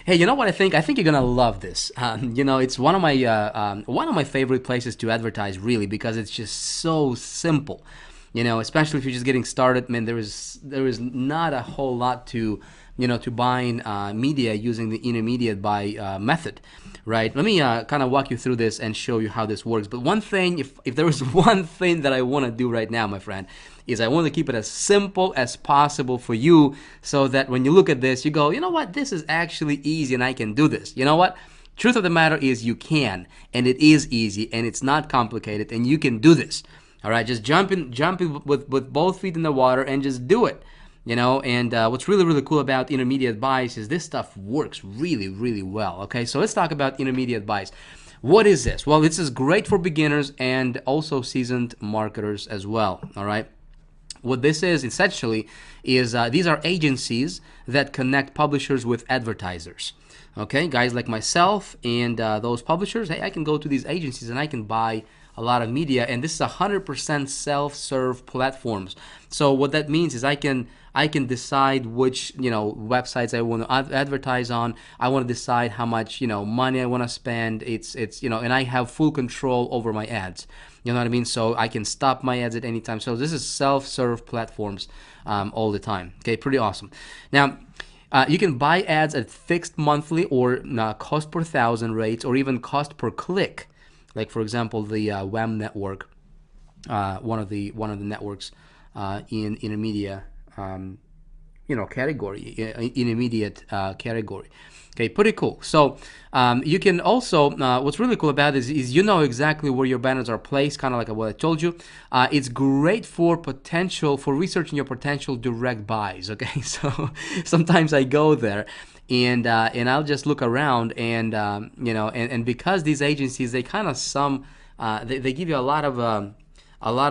Hey, you know what I think? I think you're gonna love this. It's one of my favorite places to advertise, really, because it's just so simple. Especially if you're just getting started. Man, there is not a whole lot to buying media using the intermediate buy method, right? Let me kind of walk you through this and show you how this works. But one thing, if there is one thing that I want to do right now, my friend, is I want to keep it as simple as possible for you so that when you look at this, you go, you know what, this is actually easy and I can do this. You know what? Truth of the matter is you can, and it is easy, and it's not complicated, and you can do this. All right, just jump in with both feet in the water and just do it. And what's really, really cool about intermediate buys is this stuff works really, really well. Okay, so let's talk about intermediate buys. What is this? Well, this is great for beginners and also seasoned marketers as well. All right. What this is essentially is these are agencies that connect publishers with advertisers. Okay, guys like myself and those publishers, hey, I can go to these agencies and I can buy a lot of media, and this is 100% self-serve platforms. So what that means is I can decide which websites I want to advertise on. I want to decide how much money I want to spend. It's and I have full control over my ads. You know what I mean? So I can stop my ads at any time. So this is self-serve platforms all the time. Okay, pretty awesome. Now, you can buy ads at fixed monthly or cost per thousand rates, or even cost per click. Like for example, the WEM network, one of the networks in intermediate category, intermediate category. Okay, pretty cool. So you can also, what's really cool about this is you know exactly where your banners are placed, kind of like what I told you. It's great for researching your potential direct buys. Okay, so sometimes I go there and I'll just look around and because these agencies, they kind of they give you a lot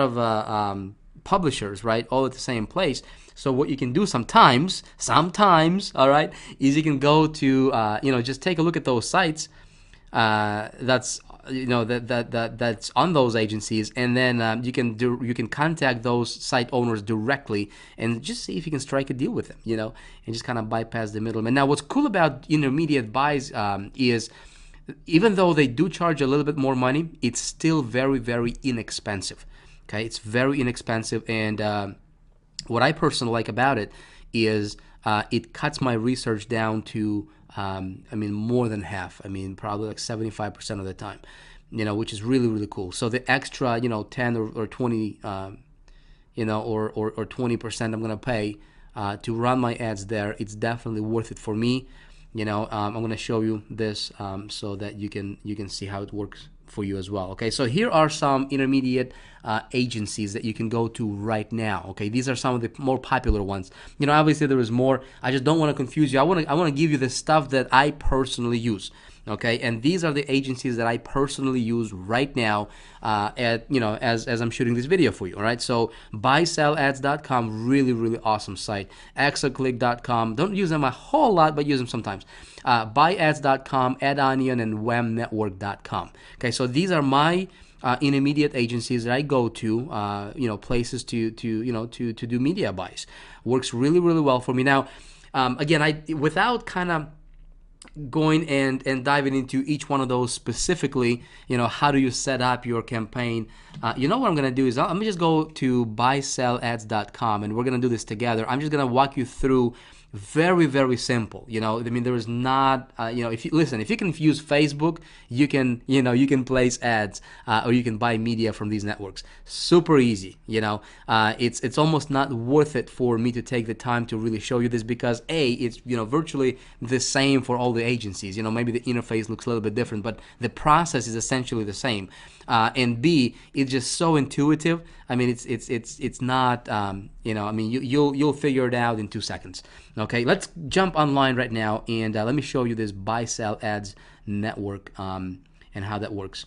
of publishers, right, all at the same place. So what you can do sometimes, all right, is you can go to, just take a look at those sites that's that's on those agencies, and then you can contact those site owners directly and just see if you can strike a deal with them, and just kind of bypass the middleman. Now, what's cool about intermediate buys is even though they do charge a little bit more money, it's still very, very inexpensive. Okay, it's very inexpensive, and what I personally like about it is it cuts my research down to, more than half. Probably like 75% of the time, which is really, really cool. So the extra, 10 or 20, or 20% I'm gonna pay to run my ads there, it's definitely worth it for me. I'm gonna show you this so that you can see how it works for you as well. Okay, so here are some intermediate agencies that you can go to right now. Okay, these are some of the more popular ones. Obviously there is more. I just don't want to confuse you. I want to give you the stuff that I personally use. Okay, and these are the agencies that I personally use right now as I'm shooting this video for you. All right, so buysellads.com, really, really awesome site. Exaclick.com, don't use them a whole lot, but use them sometimes. Buyads.com, AdOnion, and WEMnetwork.com. Okay, so these are my intermediate agencies that I go to, places to do media buys. Works really, really well for me. Now, again, without kind of going and diving into each one of those specifically, how do you set up your campaign? What I'm going to do is let me just go to buysellads.com, and we're going to do this together. I'm just going to walk you through very, very simple. There is not, if you can use Facebook, you can place ads, or you can buy media from these networks. Super easy. It's almost not worth it for me to take the time to really show you this, because it's virtually the same for all the agencies. Maybe the interface looks a little bit different, but the process is essentially the same. And B, it's just so intuitive. It's not, you'll figure it out in 2 seconds. Okay, let's jump online right now, and let me show you this buy sell ads network and how that works.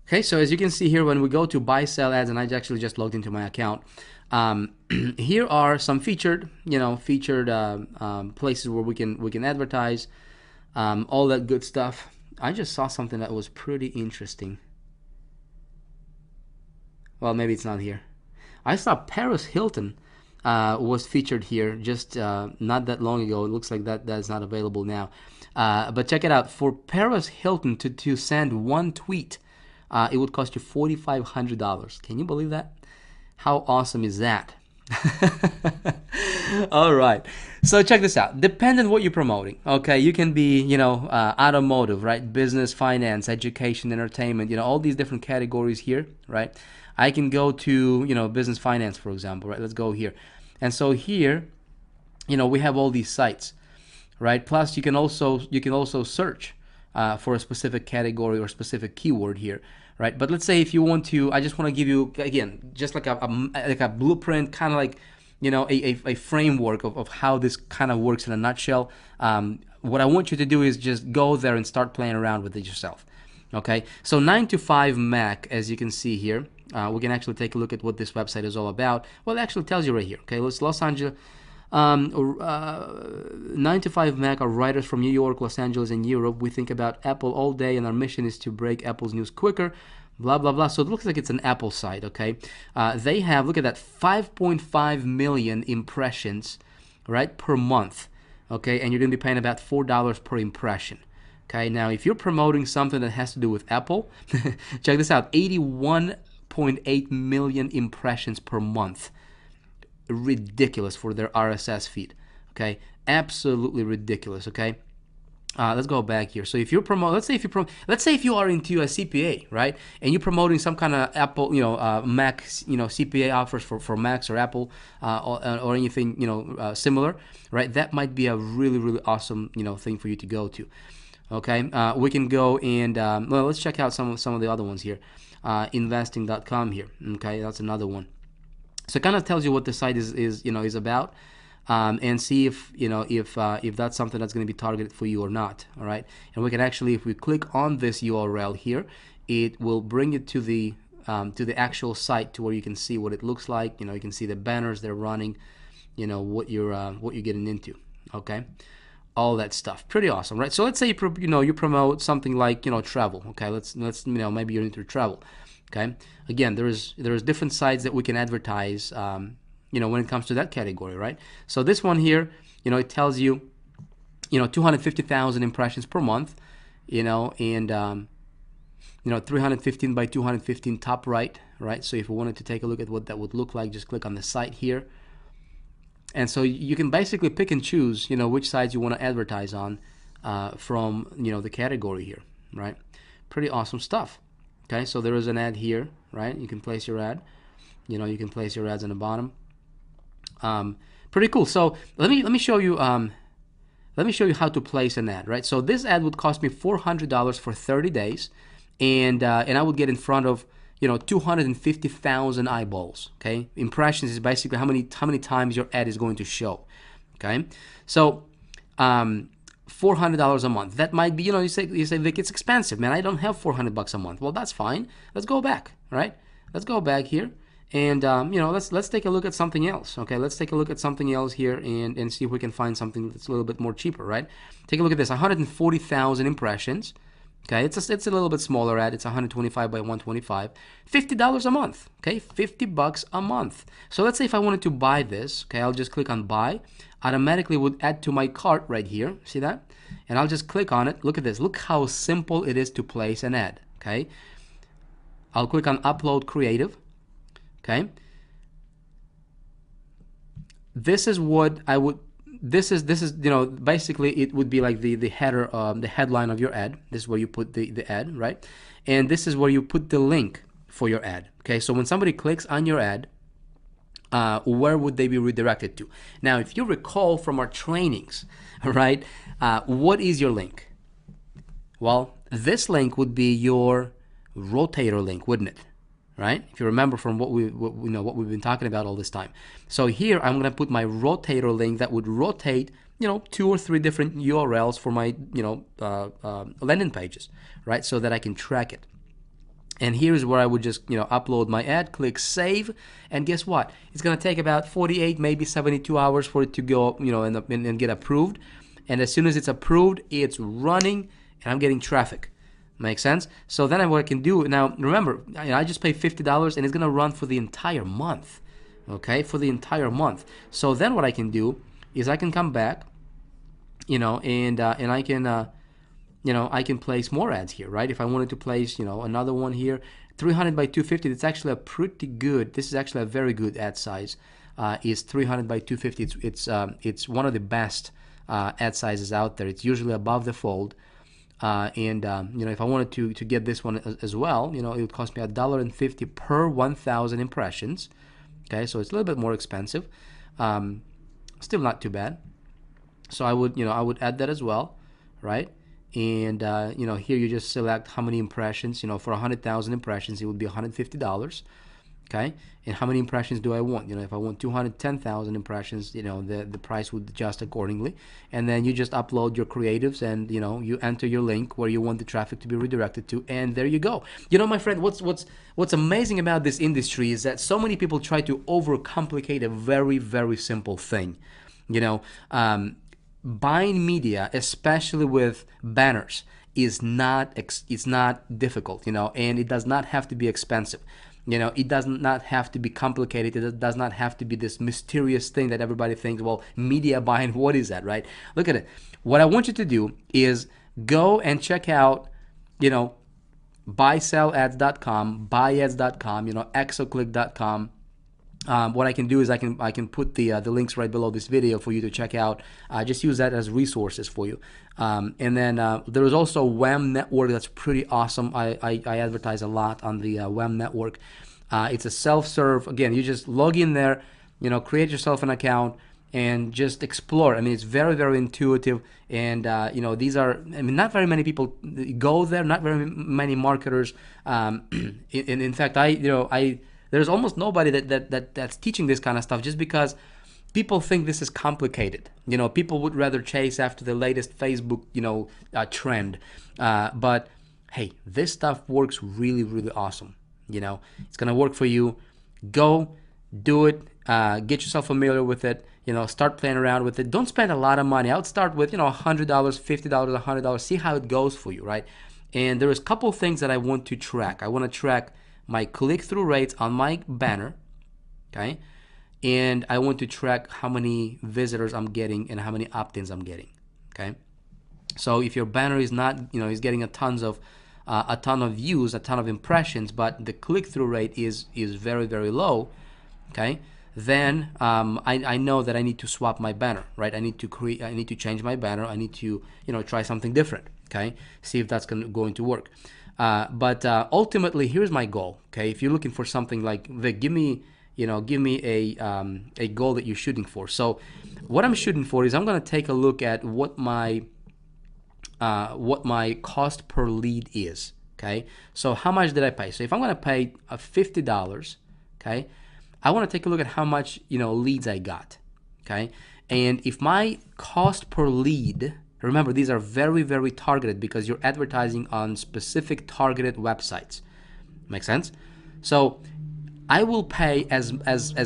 Okay, so as you can see here, when we go to buy sell ads, and I actually just logged into my account, here are some featured places where we can advertise, all that good stuff. I just saw something that was pretty interesting. Well, maybe it's not here. I saw Paris Hilton was featured here just not that long ago. It looks like that's not available now. But check it out. For Paris Hilton to send one tweet, it would cost you $4,500. Can you believe that? How awesome is that? All right. So check this out. Depending on what you're promoting, okay, you can be, automotive, right? Business, finance, education, entertainment, all these different categories here, right? I can go to, business finance, for example, right? Let's go here. And so here, we have all these sites, right? Plus, you can also search for a specific category or specific keyword here, right? But let's say if you want to, I just want to give you again just like a blueprint, kind of like a framework of how this kind of works in a nutshell. What I want you to do is just go there and start playing around with it yourself. Okay, so 9 to 5 Mac, as you can see here, we can actually take a look at what this website is all about. Well, it actually tells you right here. Okay, it's Los Angeles. 9 to 5 Mac are writers from New York, Los Angeles, and Europe. We think about Apple all day, and our mission is to break Apple's news quicker. Blah, blah, blah. So it looks like it's an Apple site, okay? They have, look at that, 5.5 million impressions, right, per month, okay? And you're going to be paying about $4 per impression. Okay, now if you're promoting something that has to do with Apple, check this out, 81.8 million impressions per month. Ridiculous for their RSS feed. Okay, absolutely ridiculous. Okay, let's go back here. So if you're let's say if you are into a CPA, right, and you're promoting some kind of Apple, Mac, CPA offers for Macs or Apple, or anything, similar, right? That might be a really, really awesome, thing for you to go to. Okay, we can go and well, let's check out some of the other ones here. Investing.com here. Okay, that's another one. So it kind of tells you what the site is about, and see if if that's something that's going to be targeted for you or not. All right, and we can actually, if we click on this URL here, it will bring you to the actual site, to where you can see what it looks like. You can see the banners they're running, what you're getting into. Okay, all that stuff, pretty awesome, right? So let's say you promote something like travel. Okay, let's maybe you're into travel. Okay, again, there's different sites that we can advertise, when it comes to that category, right? So this one here, it tells you, 250,000 impressions per month, and 315 by 215 top right, So if we wanted to take a look at what that would look like, just click on the site here. And so you can basically pick and choose, which sites you want to advertise on, from, the category here, right? Pretty awesome stuff. Okay, so there is an ad here, right? You can place your ad. You can place your ads in the bottom. Pretty cool. So let me show you. Let me show you how to place an ad, right? So this ad would cost me $400 for 30 days, and I would get in front of 250,000 eyeballs. Okay, impressions is basically how many times your ad is going to show. Okay, so $400 a month. That might be, you say, Vic, it's expensive, man. I don't have $400 a month. Well, that's fine. Let's go back, right? Let's go back here, and let's take a look at something else. Okay, let's take a look at something else here and see if we can find something that's a little bit more cheaper, right? Take a look at this. 140,000 impressions. Okay, it's a little bit smaller ad. It's 125 by 125. $50 a month. Okay, $50 a month. So let's say if I wanted to buy this, okay, I'll just click on buy. Automatically would add to my cart right here. See that? And I'll just click on it. Look at this. Look how simple it is to place an ad. Okay, I'll click on upload creative. Okay, this is what I would. This is basically it would be like the header, the headline of your ad. This is where you put the ad, right? And this is where you put the link for your ad. Okay, so when somebody clicks on your ad, where would they be redirected to? Now, if you recall from our trainings, right, what is your link? Well, this link would be your rotator link, wouldn't it? Right? If you remember from what we've been talking about all this time. So here I'm going to put my rotator link that would rotate, 2 or 3 different URLs for my, landing pages, right? So that I can track it. And here's where I would just, upload my ad, click save, and guess what? It's going to take about 48, maybe 72 hours for it to go, and get approved. And as soon as it's approved, it's running, and I'm getting traffic. Makes sense? So then what I can do, now remember, I just pay $50 and it's going to run for the entire month. okay, for the entire month. So then what I can do is I can come back, and I can I can place more ads here, right? If I wanted to place, another one here, 300 by 250, that's actually a pretty good, this is actually a very good ad size, is 300 by 250. It's one of the best ad sizes out there. It's usually above the fold. If I wanted to get this one as well, it would cost me $1.50 per 1,000 impressions. Okay, so it's a little bit more expensive. Still not too bad. So I would add that as well, right? And here you just select how many impressions. For 100,000 impressions, it would be $150. Okay, and how many impressions do I want? If I want 210,000 impressions, the price would adjust accordingly. And then you just upload your creatives, and you enter your link where you want the traffic to be redirected to, and there you go. My friend, what's amazing about this industry is that so many people try to overcomplicate a very, very simple thing. Buying media, especially with banners, it's not difficult, and it does not have to be expensive. It does not have to be complicated. It does not have to be this mysterious thing that everybody thinks, well, media buying, what is that, right? Look at it. What I want you to do is go and check out, buysellads.com, buyads.com, exoclick.com. What I can do is I can put the links right below this video for you to check out. Just use that as resources for you. And then there is also WAM Network. That's pretty awesome. I advertise a lot on the WAM Network. It's a self-serve. Again, you just log in there, create yourself an account and just explore. I mean, it's very, very intuitive. And these are, not very many people go there. Not very many marketers. In fact, there's almost nobody that's teaching this kind of stuff, just because people think this is complicated. People would rather chase after the latest Facebook, trend. But hey, this stuff works really, really awesome. It's gonna work for you. Go do it. Get yourself familiar with it. Start playing around with it. Don't spend a lot of money. I would start with $100, $50, $100. See how it goes for you, right? And there's a couple things that I want to track. I want to track my click-through rates on my banner, okay? And I want to track how many visitors I'm getting and how many opt-ins I'm getting, okay? So if your banner is not, is getting a ton of views, a ton of impressions, but the click-through rate is very, very low, okay? Then I know that I need to swap my banner, right? I need to change my banner. I need to, try something different, okay? See if that's going to work. But ultimately, here's my goal. Okay, if you're looking for something like, Vic, give me a goal that you're shooting for. So, what I'm shooting for is I'm going to take a look at what my cost per lead is. Okay, so how much did I pay? So if I'm going to pay $50, okay, I want to take a look at how much leads I got. Okay, and if my cost per lead, remember, these are very, very targeted because you're advertising on specific targeted websites. Make sense? So I will pay as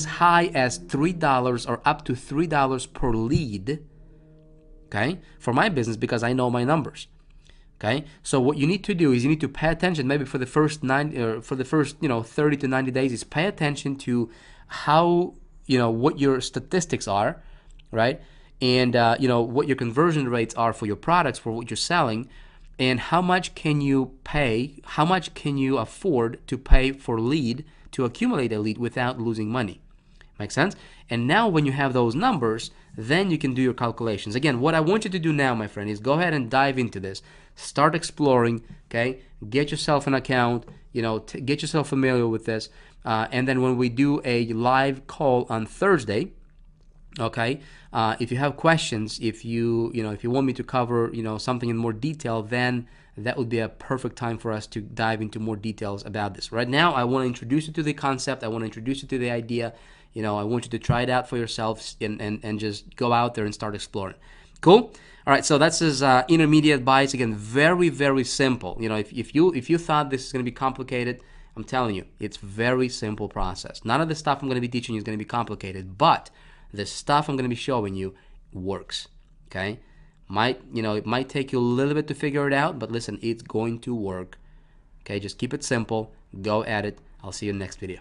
high as $3 or up to $3 per lead, okay, for my business, because I know my numbers. Okay, so what you need to do is you need to pay attention. Maybe for the first 30 to 90 days, is pay attention to how what your statistics are, right? And what your conversion rates are for your products, for what you're selling, and how much can you pay, how much can you afford to pay for lead, to accumulate a lead without losing money. Make sense? And now when you have those numbers, then you can do your calculations. Again, what I want you to do now, my friend, is go ahead and dive into this. Start exploring, okay? Get yourself an account, get yourself familiar with this. And then when we do a live call on Thursday, okay, if you have questions, if you want me to cover something in more detail, then that would be a perfect time for us to dive into more details about this. Right now, I want to introduce you to the concept. I want to introduce you to the idea. I want you to try it out for yourselves and just go out there and start exploring. Cool. All right, so that's his intermediate bites. Again, very, very simple. If you thought this is going to be complicated, I'm telling you, it's very simple process. None of the stuff I'm going to be teaching you is going to be complicated, but the stuff I'm going to be showing you works. Okay, it might take you a little bit to figure it out, but listen, it's going to work. Okay, just keep it simple. Go at it. I'll see you in the next video.